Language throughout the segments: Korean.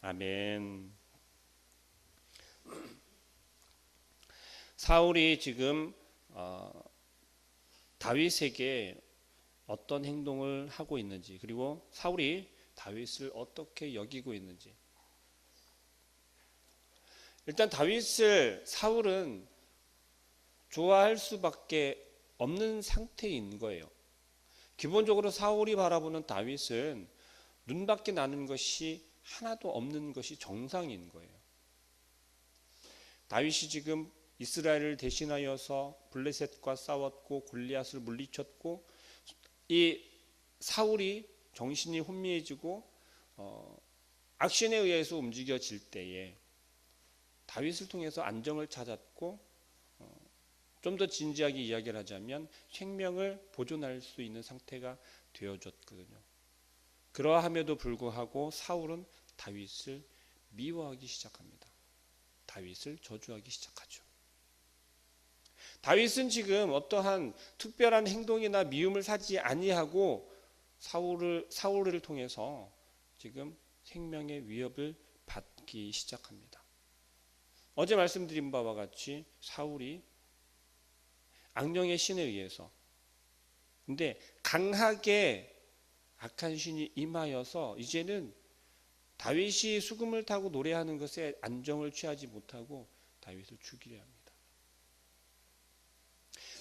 아멘. 사울이 지금 다윗에게 어떤 행동을 하고 있는지, 그리고 사울이 다윗을 어떻게 여기고 있는지. 일단 사울은 좋아할 수밖에 없는 상태인 거예요. 기본적으로 사울이 바라보는 다윗은 눈밖에 나는 것이 하나도 없는 것이 정상인 거예요. 다윗이 지금 이스라엘을 대신하여서 블레셋과 싸웠고 골리앗을 물리쳤고, 이 사울이 정신이 혼미해지고 악신에 의해서 움직여질 때에 다윗을 통해서 안정을 찾았고, 좀 더 진지하게 이야기를 하자면 생명을 보존할 수 있는 상태가 되어졌거든요. 그러함에도 불구하고 사울은 다윗을 미워하기 시작합니다. 다윗을 저주하기 시작하죠. 다윗은 지금 어떠한 특별한 행동이나 미움을 사지 아니하고 사울을 통해서 지금 생명의 위협을 받기 시작합니다. 어제 말씀드린 바와 같이 사울이 악령의 신에 의해서, 근데 강하게 악한 신이 임하여서 이제는 다윗이 수금을 타고 노래하는 것에 안정을 취하지 못하고 다윗을 죽이려 합니다.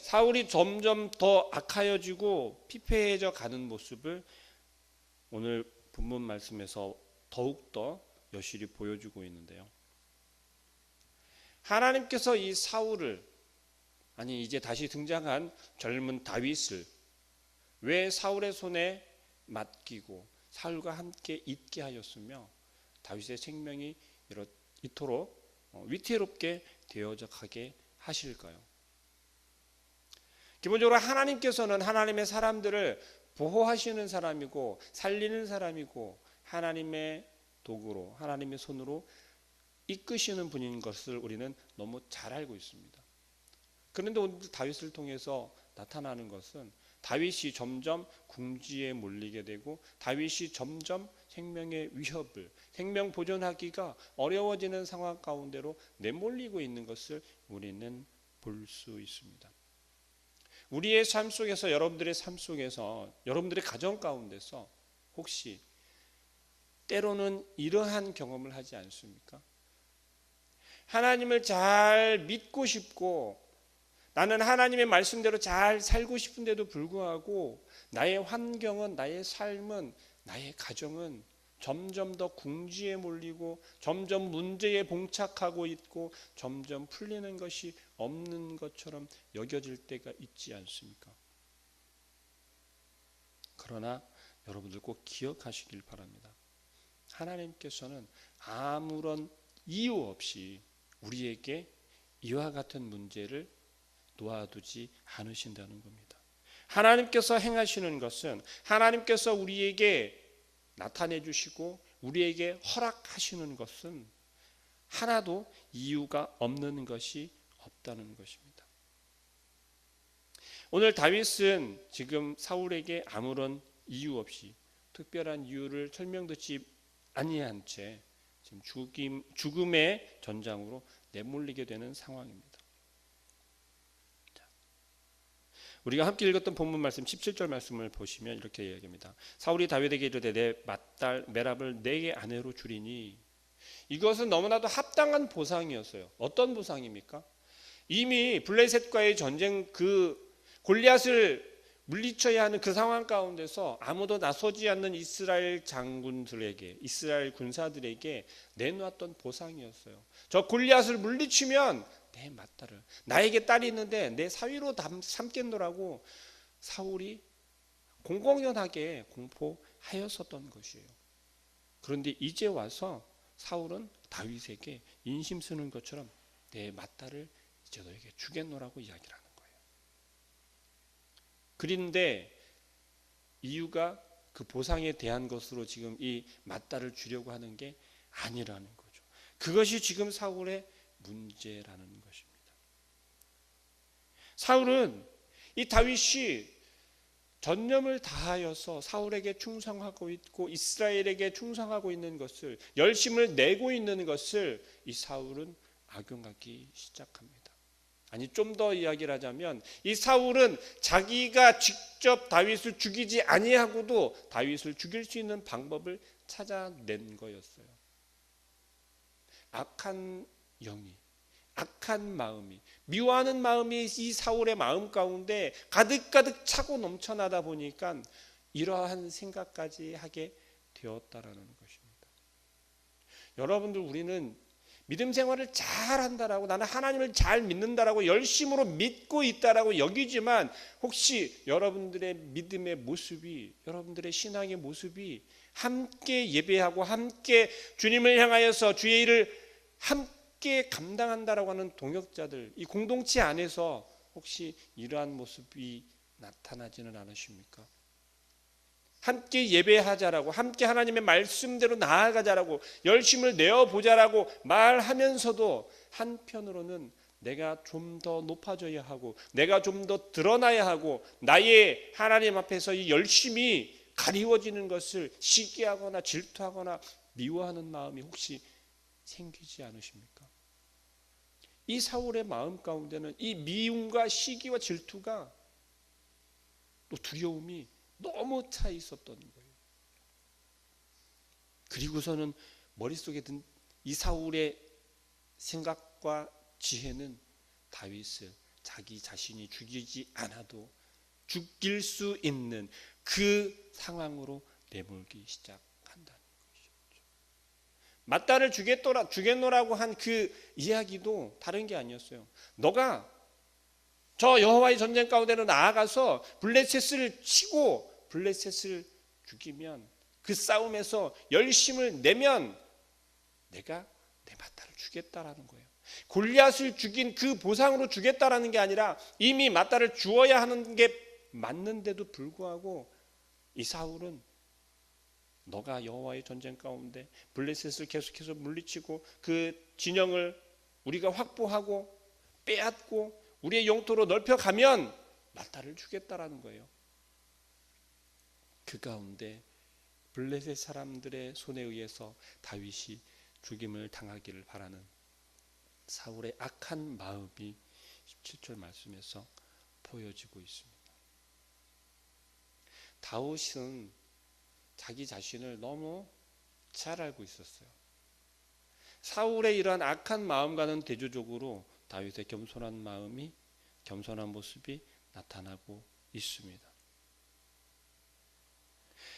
사울이 점점 더 악하여지고 피폐해져 가는 모습을 오늘 본문 말씀에서 더욱더 여실히 보여주고 있는데요. 하나님께서 이 사울을, 이제 다시 등장한 젊은 다윗을 왜 사울의 손에 맡기고 사울과 함께 있게 하였으며 다윗의 생명이 이토록 위태롭게 되어져 가게 하실까요? 기본적으로 하나님께서는 하나님의 사람들을 보호하시는 사람이고 살리는 사람이고 하나님의 도구로, 하나님의 손으로 이끄시는 분인 것을 우리는 너무 잘 알고 있습니다. 그런데 오늘 다윗을 통해서 나타나는 것은 다윗이 점점 궁지에 몰리게 되고 다윗이 점점 생명의 위협을, 생명 보존하기가 어려워지는 상황 가운데로 내몰리고 있는 것을 우리는 볼 수 있습니다. 우리의 삶 속에서, 여러분들의 삶 속에서, 여러분들의 가정 가운데서 혹시 때로는 이러한 경험을 하지 않습니까? 하나님을 잘 믿고 싶고 나는 하나님의 말씀대로 잘 살고 싶은데도 불구하고 나의 환경은, 나의 삶은, 나의 가정은 점점 더 궁지에 몰리고 점점 문제에 봉착하고 있고 점점 풀리는 것이 없는 것처럼 여겨질 때가 있지 않습니까? 그러나 여러분들 꼭 기억하시길 바랍니다. 하나님께서는 아무런 이유 없이 우리에게 이와 같은 문제를 놓아두지 않으신다는 겁니다. 하나님께서 행하시는 것은, 하나님께서 우리에게 나타내 주시고 우리에게 허락하시는 것은 하나도 이유가 없는 것이 없다는 것입니다. 오늘 다윗은 지금 사울에게 아무런 이유 없이, 특별한 이유를 설명듣지 아니한 채 지금 죽음의 전장으로 내몰리게 되는 상황입니다. 우리가 함께 읽었던 본문 말씀 17절 말씀을 보시면 이렇게 이야기합니다. 사울이 다윗에게 이르되 내 맏딸 메랍을 내게 아내로 주리니. 이것은 너무나도 합당한 보상이었어요. 어떤 보상입니까? 이미 블레셋과의 전쟁, 골리앗을 물리쳐야 하는 그 상황 가운데서 아무도 나서지 않는 이스라엘 장군들에게, 이스라엘 군사들에게 내놓았던 보상이었어요. 저 골리앗을 물리치면 내 맏딸을, 나에게 딸이 있는데 내 사위로 삼겠노라고 사울이 공공연하게 공포하였었던 것이에요. 그런데 이제 와서 사울은 다윗에게 인심 쓰는 것처럼 내 맏딸을 이제 너에게 주겠노라고 이야기를 하는 거예요. 그런데 이유가 그 보상에 대한 것으로 지금 이 맏딸을 주려고 하는 게 아니라는 거죠. 그것이 지금 사울의 문제라는 것입니다. 사울은 이 다윗이 전념을 다하여서 사울에게 충성하고 있고 이스라엘에게 충성하고 있는 것을, 열심을 내고 있는 것을 이 사울은 악용하기 시작합니다. 아니, 좀 더 이야기를 하자면 이 사울은 자기가 직접 다윗을 죽이지 아니하고도 다윗을 죽일 수 있는 방법을 찾아낸 거였어요. 악한 영이, 악한 마음이, 미워하는 마음이 이 사울의 마음 가운데 가득가득 차고 넘쳐나다 보니까 이러한 생각까지 하게 되었다라는 것입니다. 여러분들, 우리는 믿음 생활을 잘 한다라고, 나는 하나님을 잘 믿는다라고 열심으로 믿고 있다라고 여기지만, 혹시 여러분들의 믿음의 모습이, 여러분들의 신앙의 모습이 함께 예배하고 함께 주님을 향하여서 주의 일을 함께 감당한다라고 하는 동역자들, 이 공동체 안에서 혹시 이러한 모습이 나타나지는 않으십니까? 함께 예배하자라고, 함께 하나님의 말씀대로 나아가자라고, 열심을 내어보자라고 말하면서도 한편으로는 내가 좀 더 높아져야 하고, 내가 좀 더 드러나야 하고, 나의 하나님 앞에서 이 열심이 가리워지는 것을 시기하거나 질투하거나 미워하는 마음이 혹시 생기지 않으십니까? 이 사울의 마음 가운데는 이 미움과 시기와 질투가, 또 두려움이 너무 차 있었던 거예요. 그리고서는 머릿속에 든 이 사울의 생각과 지혜는 다윗을 자기 자신이 죽이지 않아도 죽일 수 있는 그 상황으로 내몰기 시작한다는 것이었죠. 맏딸을 주겠노라고 한 그 이야기도 다른 게 아니었어요. 너가 저 여호와의 전쟁 가운데로 나아가서 블레셋을 치고 블레셋을 죽이면, 그 싸움에서 열심을 내면 내가 내 맏딸을 주겠다라는 거예요. 골리앗을 죽인 그 보상으로 주겠다라는 게 아니라 이미 맏딸을 주어야 하는 게 맞는데도 불구하고 이 사울은 너가 여호와의 전쟁 가운데 블레셋을 계속해서 물리치고 그 진영을 우리가 확보하고 빼앗고 우리의 영토로 넓혀가면 맏딸을 주겠다라는 거예요. 그 가운데 블레셋 사람들의 손에 의해서 다윗이 죽임을 당하기를 바라는 사울의 악한 마음이 17절 말씀에서 보여지고 있습니다. 다윗은 자기 자신을 너무 잘 알고 있었어요. 사울의 이러한 악한 마음과는 대조적으로 다윗의 겸손한 마음이, 겸손한 모습이 나타나고 있습니다.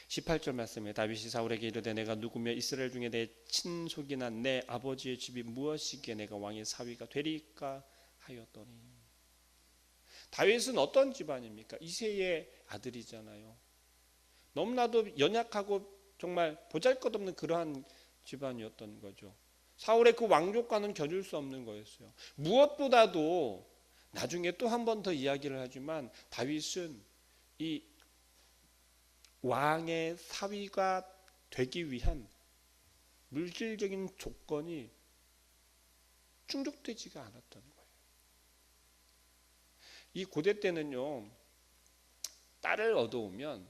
18절 말씀에 다윗이 사울에게 이르되 내가 누구며 이스라엘 중에 내 친속이나 내 아버지의 집이 무엇이기에 내가 왕의 사위가 되리까 하였더니. 다윗은 어떤 집안입니까? 이새의 아들이잖아요. 너무나도 연약하고 정말 보잘것없는 그러한 집안이었던 거죠. 사울의 그 왕족과는 겨줄 수 없는 거였어요. 무엇보다도 나중에 또 한 번 더 이야기를 하지만 다윗은 이 왕의 사위가 되기 위한 물질적인 조건이 충족되지가 않았던 거예요. 이 고대 때는요, 딸을 얻어오면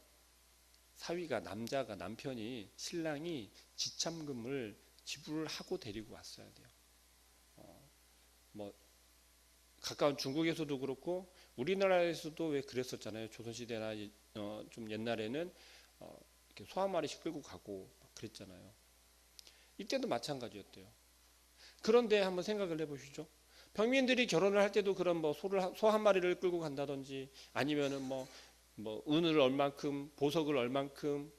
사위가, 남편이, 신랑이 지참금을 지불을 하고 데리고 왔어야 돼요. 가까운 중국에서도 그렇고 우리나라에서도 왜 그랬었잖아요. 조선시대나 좀 옛날에는 이렇게 소 한 마리씩 끌고 가고 그랬잖아요. 이때도 마찬가지였대요. 그런데 한번 생각을 해보시죠. 평민들이 결혼을 할 때도 그런 소 한 마리를 끌고 간다든지, 아니면은 은을 얼만큼, 보석을 얼만큼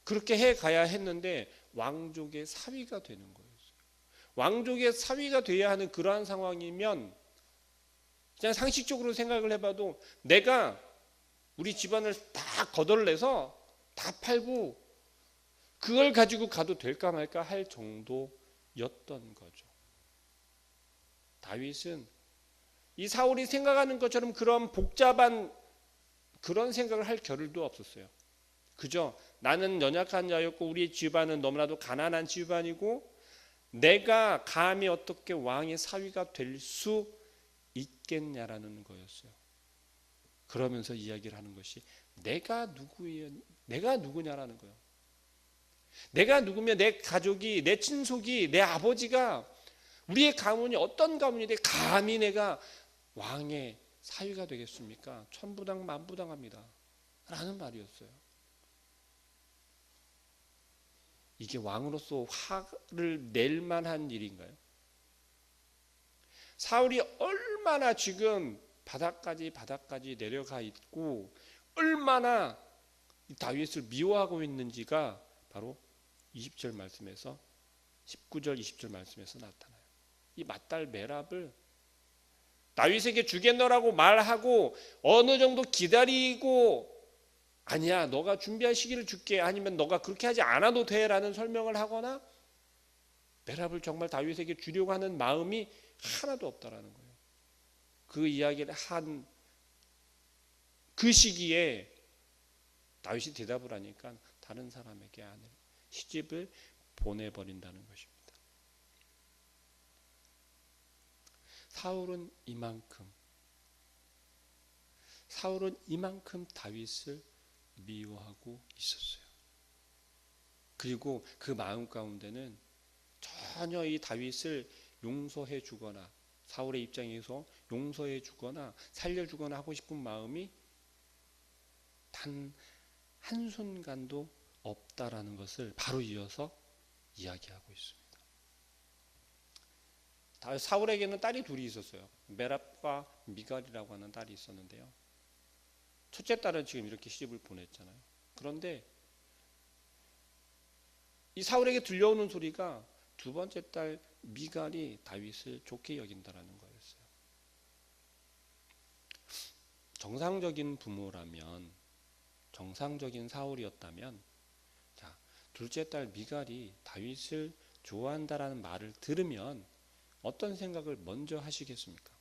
그렇게 해 가야 했는데 왕족의 사위가 되는 거였어요. 왕족의 사위가 돼야 하는 그러한 상황이면 그냥 상식적으로 생각을 해봐도 내가 우리 집안을 다 거덜내서 다 팔고 그걸 가지고 가도 될까 말까 할 정도였던 거죠. 다윗은 이 사울이 생각하는 것처럼 그런 복잡한 그런 생각을 할 겨를도 없었어요. 그저 나는 연약한 자였고 우리 집안은 너무나도 가난한 집안이고 내가 감히 어떻게 왕의 사위가 될 수 있겠냐라는 거였어요. 그러면서 이야기를 하는 것이 내가 누구예요? 내가 누구냐라는 거예요. 내가 누구며 내 가족이, 내 친속이, 내 아버지가, 우리의 가문이 어떤 가문인데 감히 내가 왕의 사위가 되겠습니까? 천부당 만부당합니다 라는 말이었어요. 이게 왕으로서 화를 낼 만한 일인가요? 사울이 얼마나 지금 바닥까지 내려가 있고 얼마나 다윗을 미워하고 있는지가 바로 20절 말씀에서 19절 20절 말씀에서 나타나요. 이 맏딸 메랍을 다윗에게 주겠노라고 말하고 어느 정도 기다리고 아니야 너가 준비한 시기를 줄게 아니면 너가 그렇게 하지 않아도 돼 라는 설명을 하거나 메랍을 정말 다윗에게 주려고 하는 마음이 하나도 없다라는 거예요. 그 이야기를 한 그 시기에 다윗이 대답을 하니까 다른 사람에게 아내를 시집을 보내버린다는 것입니다. 사울은 이만큼 다윗을 미워하고 있었어요. 그리고 그 마음 가운데는 전혀 이 다윗을 용서해 주거나 사울의 입장에서 용서해 주거나 살려주거나 하고 싶은 마음이 단 한순간도 없다라는 것을 바로 이어서 이야기하고 있습니다. 사울에게는 딸이 둘이 있었어요. 메랍과 미갈이라고 하는 딸이 있었는데요. 첫째 딸은 지금 이렇게 시집을 보냈잖아요. 그런데 이 사울에게 들려오는 소리가 두 번째 딸 미갈이 다윗을 좋게 여긴다라는 거였어요. 정상적인 부모라면, 정상적인 사울이었다면, 자, 둘째 딸 미갈이 다윗을 좋아한다라는 말을 들으면 어떤 생각을 먼저 하시겠습니까?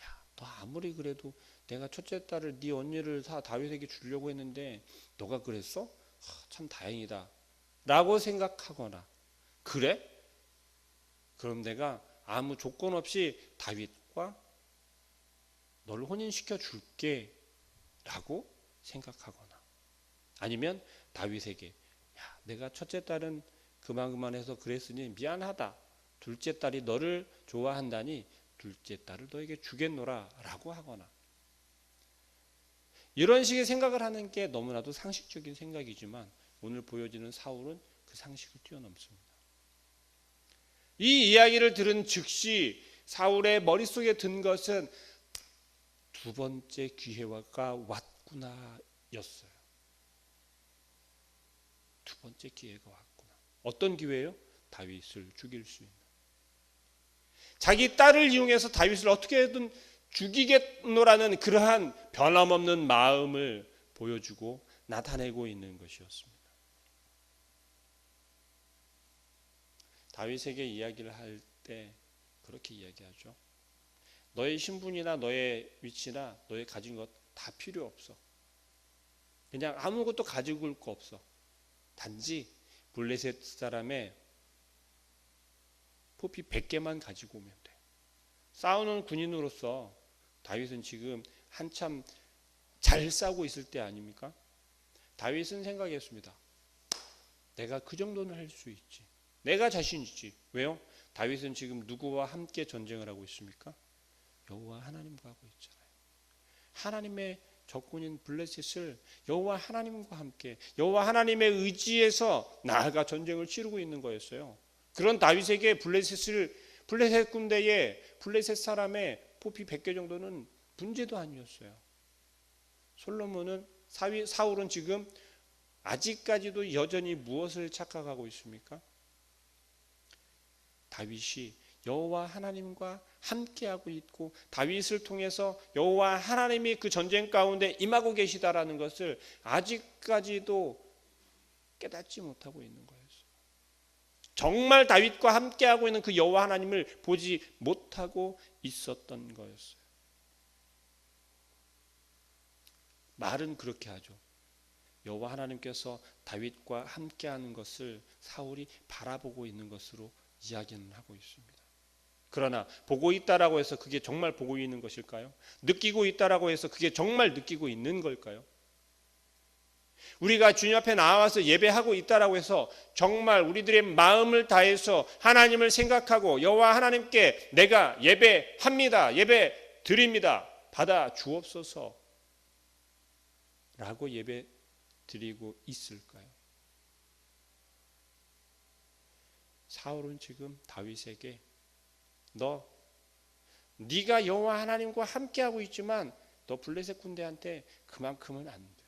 야, 너 아무리 그래도 내가 첫째 딸을 네 언니를 다윗에게 주려고 했는데 너가 그랬어? 참 다행이다 라고 생각하거나 그래? 그럼 내가 아무 조건 없이 다윗과 너를 혼인시켜 줄게 라고 생각하거나 아니면 다윗에게 야, 내가 첫째 딸은 그만해서 그랬으니 미안하다. 둘째 딸이 너를 좋아한다니 둘째 딸을 너에게 주겠노라 라고 하거나 이런 식의 생각을 하는 게 너무나도 상식적인 생각이지만 오늘 보여지는 사울은 그 상식을 뛰어넘습니다. 이 이야기를 들은 즉시 사울의 머릿속에 든 것은 두 번째 기회가 왔구나 였어요. 두 번째 기회가 왔구나. 어떤 기회예요? 다윗을 죽일 수 있는. 자기 딸을 이용해서 다윗을 어떻게든 죽이겠노라는 그러한 변함없는 마음을 보여주고 나타내고 있는 것이었습니다. 다윗에게 이야기를 할 때 그렇게 이야기하죠. 너의 신분이나 너의 위치나 너의 가진 것 다 필요 없어. 그냥 아무것도 가지고 올 거 없어. 단지 블레셋 사람의 포피 100개만 가지고 오면 돼. 싸우는 군인으로서 다윗은 지금 한참 잘 싸우고 있을 때 아닙니까? 다윗은 생각했습니다. 내가 그 정도는 할 수 있지. 내가 자신 있지. 왜요? 다윗은 지금 누구와 함께 전쟁을 하고 있습니까? 여호와 하나님과 하고 있잖아요. 하나님의 적군인 블레셋을 여호와 하나님과 함께 여호와 하나님의 의지에서 나아가 전쟁을 치르고 있는 거였어요. 그런 다윗에게 블레셋 군대의 블레셋 사람의 포피 100개 정도는 문제도 아니었어요. 사울은 지금 아직까지도 여전히 무엇을 착각하고 있습니까? 다윗이 여호와 하나님과 함께하고 있고 다윗을 통해서 여호와 하나님이 그 전쟁 가운데 임하고 계시다라는 것을 아직까지도 깨닫지 못하고 있는 거예요. 정말 다윗과 함께하고 있는 그 여호와 하나님을 보지 못하고 있었던 거였어요. 말은 그렇게 하죠. 여호와 하나님께서 다윗과 함께하는 것을 사울이 바라보고 있는 것으로 이야기는 하고 있습니다. 그러나 보고 있다라고 해서 그게 정말 보고 있는 것일까요? 느끼고 있다라고 해서 그게 정말 느끼고 있는 걸까요? 우리가 주님 앞에 나와서 예배하고 있다라고 해서 정말 우리들의 마음을 다해서 하나님을 생각하고 여호와 하나님께 내가 예배합니다, 예배 드립니다, 받아 주옵소서 라고 예배 드리고 있을까요? 사울은 지금 다윗에게 네가 여호와 하나님과 함께하고 있지만 너 블레셋 군대한테 그만큼은 안 돼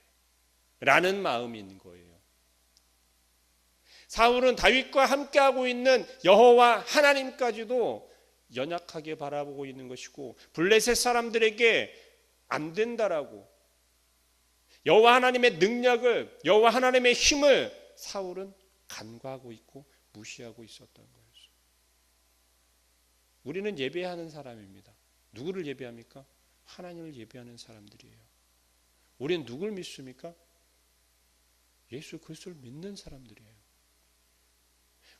라는 마음이 있는 거예요. 사울은 다윗과 함께하고 있는 여호와 하나님까지도 연약하게 바라보고 있는 것이고 블레셋 사람들에게 안 된다라고 여호와 하나님의 능력을, 여호와 하나님의 힘을 사울은 간과하고 있고 무시하고 있었던 거예요. 우리는 예배하는 사람입니다. 누구를 예배합니까? 하나님을 예배하는 사람들이에요. 우리는 누굴 믿습니까? 예수 그리스도를 믿는 사람들이에요.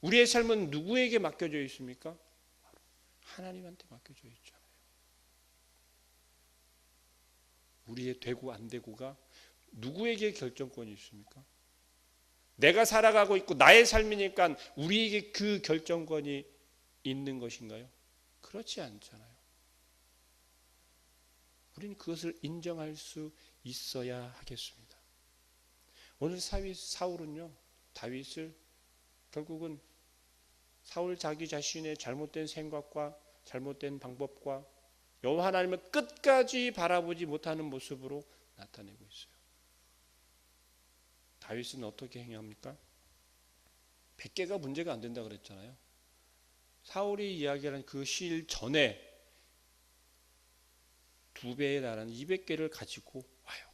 우리의 삶은 누구에게 맡겨져 있습니까? 바로 하나님한테 맡겨져 있잖아요. 우리의 되고 안 되고가 누구에게 결정권이 있습니까? 내가 살아가고 있고 나의 삶이니까 우리에게 그 결정권이 있는 것인가요? 그렇지 않잖아요. 우리는 그것을 인정할 수 있어야 하겠습니다. 오늘 사울은요, 다윗을 결국은 사울 자기 자신의 잘못된 생각과 잘못된 방법과 여호와 하나님을 끝까지 바라보지 못하는 모습으로 나타내고 있어요. 다윗은 어떻게 행합니까? 100개가 문제가 안 된다 그랬잖아요. 사울이 이야기하는 그 시일 전에 2배에 달하는 200개를 가지고 와요.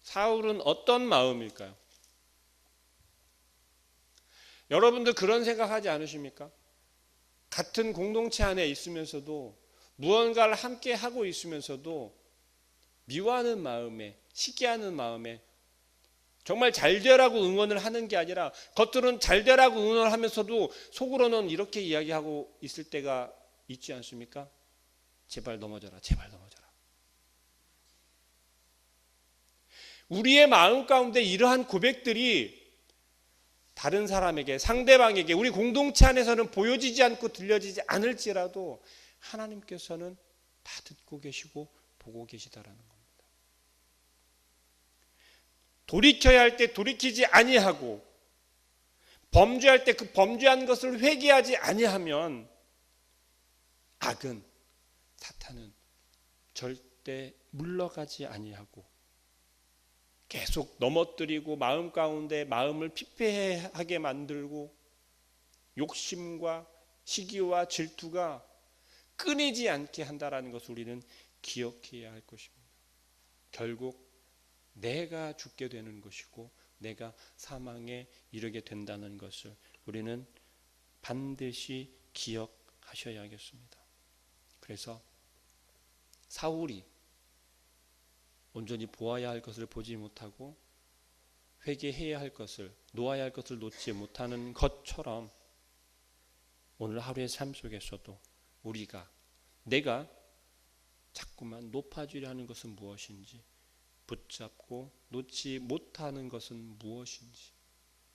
사울은 어떤 마음일까요? 여러분들 그런 생각하지 않으십니까? 같은 공동체 안에 있으면서도 무언가를 함께 하고 있으면서도 미워하는 마음에, 시기하는 마음에 정말 잘 되라고 응원을 하는 게 아니라 겉으로는 잘 되라고 응원을 하면서도 속으로는 이렇게 이야기하고 있을 때가 있지 않습니까? 제발 넘어져라, 제발 넘어져라. 우리의 마음 가운데 이러한 고백들이 다른 사람에게, 상대방에게, 우리 공동체 안에서는 보여지지 않고 들려지지 않을지라도 하나님께서는 다 듣고 계시고 보고 계시다라는 겁니다. 돌이켜야 할 때 돌이키지 아니하고 범죄할 때 그 범죄한 것을 회개하지 아니하면 악은, 사탄은 절대 물러가지 아니하고 계속 넘어뜨리고 마음 가운데 마음을 피폐하게 만들고 욕심과 시기와 질투가 끊이지 않게 한다라는 것을 우리는 기억해야 할 것입니다. 결국 내가 죽게 되는 것이고 내가 사망에 이르게 된다는 것을 우리는 반드시 기억하셔야겠습니다. 그래서 사울이 온전히 보아야 할 것을 보지 못하고 회개해야 할 것을, 놓아야 할 것을 놓지 못하는 것처럼 오늘 하루의 삶 속에서도 내가 자꾸만 높아지려 하는 것은 무엇인지, 붙잡고 놓지 못하는 것은 무엇인지,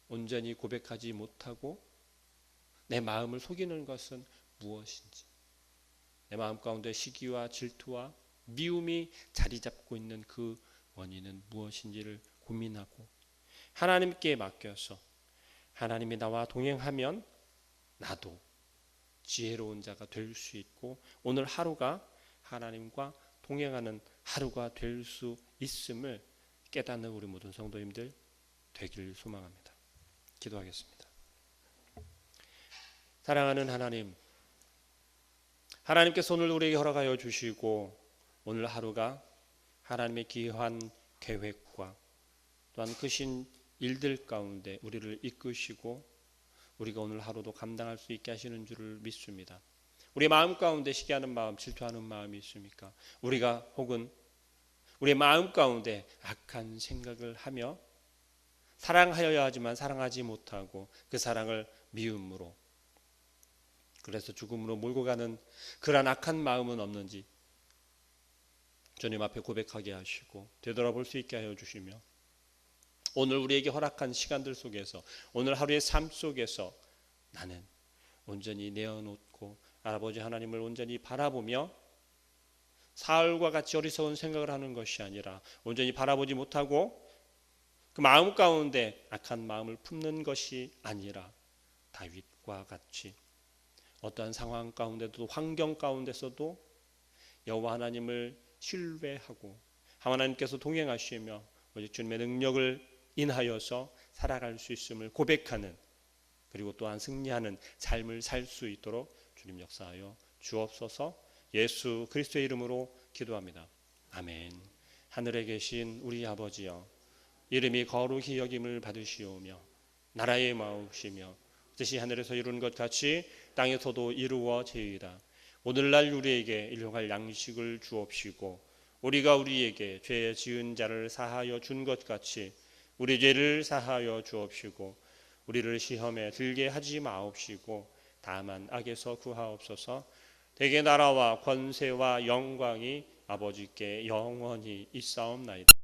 온전히 고백하지 못하고 내 마음을 속이는 것은 무엇인지, 내 마음 가운데 시기와 질투와 미움이 자리 잡고 있는 그 원인은 무엇인지를 고민하고 하나님께 맡겨서 하나님이 나와 동행하면 나도 지혜로운 자가 될 수 있고 오늘 하루가 하나님과 동행하는 하루가 될 수 있음을 깨닫는 우리 모든 성도님들 되기를 소망합니다. 기도하겠습니다. 사랑하는 하나님, 하나님께서 오늘 우리에게 허락하여 주시고 오늘 하루가 하나님의 귀한 계획과 또한 크신 일들 가운데 우리를 이끄시고 우리가 오늘 하루도 감당할 수 있게 하시는 줄을 믿습니다. 우리 마음 가운데 시기하는 마음, 질투하는 마음이 있습니까? 우리가 혹은 우리의 마음 가운데 악한 생각을 하며 사랑하여야 하지만 사랑하지 못하고 그 사랑을 미움으로 그래서 죽음으로 몰고 가는 그러한 악한 마음은 없는지 주님 앞에 고백하게 하시고 되돌아볼 수 있게 하여 주시며, 오늘 우리에게 허락한 시간들 속에서, 오늘 하루의 삶 속에서 나는 온전히 내어놓고 아버지 하나님을 온전히 바라보며 사울과 같이 어리석은 생각을 하는 것이 아니라, 온전히 바라보지 못하고 그 마음 가운데 악한 마음을 품는 것이 아니라, 다윗과 같이 어떠한 상황 가운데도, 환경 가운데서도 여호와 하나님을 신뢰하고 하나님께서 동행하시며 오직 주님의 능력을 인하여서 살아갈 수 있음을 고백하는, 그리고 또한 승리하는 삶을 살 수 있도록 주님 역사하여 주옵소서. 예수 그리스도의 이름으로 기도합니다. 아멘. 하늘에 계신 우리 아버지여, 이름이 거룩히 여김을 받으시오며 나라의 마음이시며 뜻이 하늘에서 이루는 것 같이 땅에서도 이루어지이다. 오늘날 우리에게 일용할 양식을 주옵시고, 우리가 우리에게 죄 지은 자를 사하여 준 것 같이 우리 죄를 사하여 주옵시고, 우리를 시험에 들게 하지 마옵시고 다만 악에서 구하옵소서. 대개 나라와 권세와 영광이 아버지께 영원히 있사옵나이다.